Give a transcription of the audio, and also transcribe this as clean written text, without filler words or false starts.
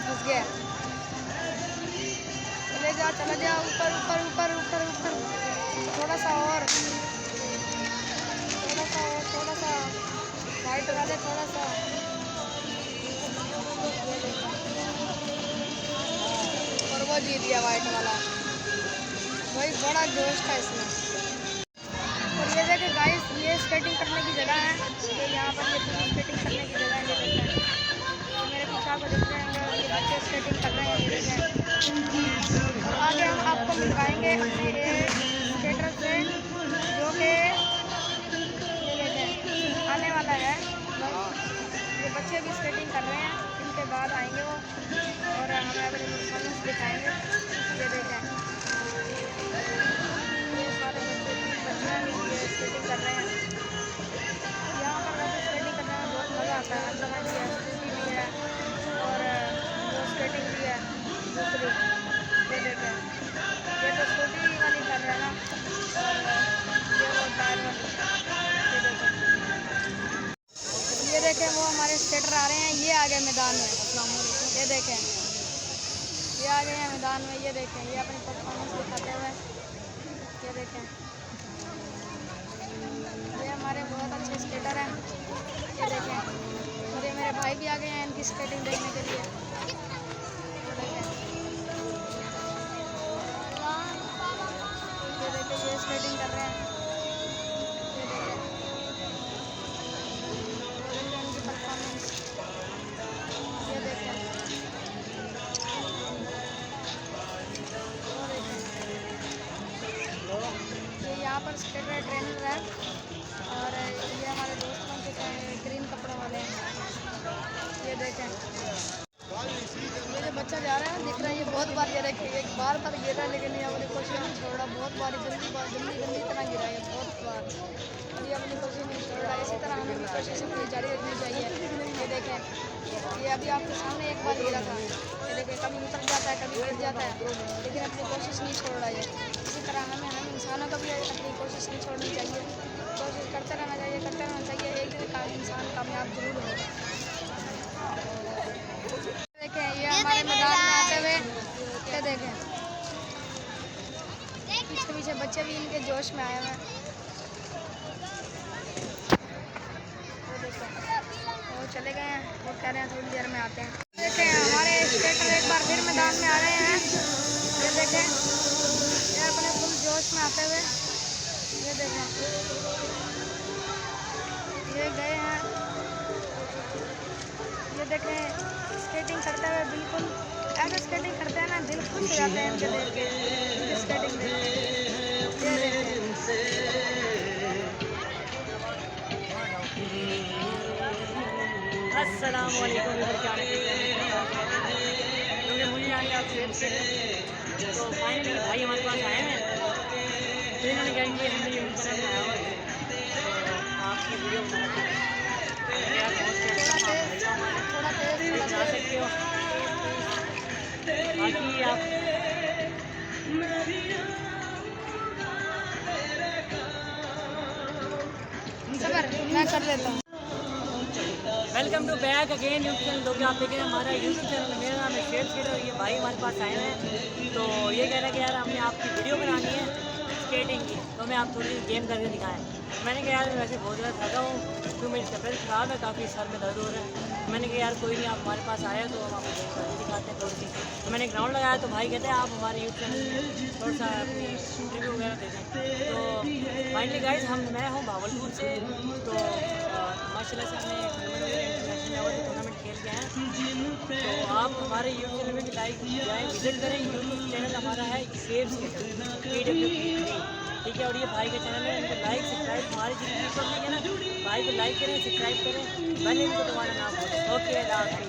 नीचे फंस गया। चले जा, चला जा, ऊपर ऊपर ऊपर ऊपर ऊपर, थोड़ा सा और, थोड़ा सा और, थोड़ा सा वाइट वाले, थोड़ा सा। और वो जीत गया वाइट वाला। वही बड़ा जोश था इसमें। और ये देखे गाइस, ये स्केटिंग करने की जगह है। तो यहाँ पर ये स्केटिंग करने की जगह है, ये देखते हैं। तो मेरे पीछे को देखते हैं, ये बच्चे स्केटिंग कर रहे हैं, ये देखें। और आगे हम आपको मिलवाएंगे अपने स्केटर से, जो कि ये देखें आने वाला है। ये बच्चे भी स्केटिंग कर रहे हैं, इनके बाद आएंगे वो और हमें अपने परफॉर्मेंस दिखाएंगे। ये देखें, ये सारे बच्चे ये स्केटिंग कर रहे हैं। यहाँ पर वैसे स्केटिंग करने में बहुत मज़ा आता है। अंदर भी है, स्कूटी भी है और वो स्केटिंग भी है दूसरी। ये देखें, ये तो स्कूटी वाली कर रहे हैं ना, और ये वो टायर वाली। ये देखें, ये देखें वो हमारे स्केटर आ रहे हैं। ये आ गए मैदान में। ये देखें, ये आ गए हैं मैदान में। ये देखें, ये अपनी परफॉर्मेंस दिखाते हुए। ये देखें, ये हमारे बहुत अच्छे स्केटर हैं। ये देखें, और ये मेरे भाई भी आ गए हैं इनकी स्केटिंग देखने के लिए। ये देखें, ये स्केटिंग कर रहे हैं। ये देखें, इनकी परफॉर्मेंस। ये देखें, ये यहाँ पर स्केटर ट्रेनर है और ये हमारे दोस्त बन चुके हैं, ग्रीन कपड़ों वाले हैं। ये देखें, ये जो बच्चा जा रहा है दिख रहा है, ये बहुत बार ये देखें, एक बार पर गिरा लेकिन ये अपनी कोशिश नहीं छोड़ रहा। बहुत बार जल्दी तरह गिरा है, बहुत बार, और ये अपनी कोशिश नहीं छोड़ रहा। इसी तरह हमें भी कोशिश अपनी जारी रखनी चाहिए। ये देखें, ये अभी आपके सामने एक बार गिरा था। ये देखें, कभी उतर जाता है, कभी गिर जाता है, लेकिन अपनी कोशिश नहीं छोड़ रहा है। इसी तरह हमें हम इंसानों को भी अपनी कोशिश नहीं छोड़नी चाहिए, कोशिश करते रहना चाहिए, करते रहना चाहिए। एक दिन का इंसान कामयाब जरूर होगा। देखें, ये हमारे मैदान में आते हुए, ये देखें, पीछे पीछे बच्चे भी इनके जोश में आए हुए हैं। वो देखें, वो चले गए हैं, वो कह रहे हैं थोड़ी देर में आते हैं। देखें, हमारे स्केटर एक बार फिर मैदान में आ रहे हैं। ये देखें, ये अपने फुल जोश में आते हुए। ये देखें, ये गए हैं। ये देखें, स्केटिंग करते हुए बिल्कुल ऐसे स्केटिंग करते हैं ना, दिल खुश हो जाते हैं इनके देख के, इनकी स्केटिंग देख। ये देखें, अस्सलाम वालेकुम। मुझे आगे आप तो फाइनली भाई हमारे पास आए हैं, तो इन्होंने कहा कि हमने ये ऊपर बनाया हुआ है, तो आपकी वीडियो बनाते हैं, थोड़ा तेज बना सकते हो। बाकी आप मैं कर लेता हूँ। Welcome to back again YouTube channel. तो आप देखें हमारा यूट्यूब चैनल, मेरा नाम है शेर स्केटर और ये भाई हमारे पास आए हैं। तो ये कह रहा है कि यार हमने आपकी वीडियो बनानी है स्केटिंग की, तो मैं आप थोड़ी गेम करके दिखाएं। मैंने कहा यार वैसे बहुत ज़्यादा थका हूँ, तो मेरी तबीयत ख़राब है, काफ़ी सर में दर्द हो रहा है। मैंने कहा यार कोई नहीं, आप हमारे पास आए तो हम आपको गेम करके दिखाते हैं थोड़ी सी। तो मैंने ग्राउंड लगाया, तो भाई कहते हैं आप हमारे यूट्यूब चैनल में थोड़ा सा अपनी इंटरव्यू वगैरह दे दें। तो फाइनली गाइस मैं हूँ भावलपुर से, तो माशाल्लाह से हमने इंटरनेशनल लेवल के टूर्नामेंट खेल के हैं। तो आप हमारे यूट्यूब चैनल में लाइक जाएँ, विजिट करें। यूट्यूब चैनल हमारा है शेर स्केटर PWP3, ठीक है। और ये भाई का चैनल है, इनको लाइक सब्सक्राइब हमारी जितनी पब्लिक है ना, भाई को लाइक करें, सब्सक्राइब करें, मैंने इनको दबाना ना भूलें। ओके, अल्लाह हाफिज़।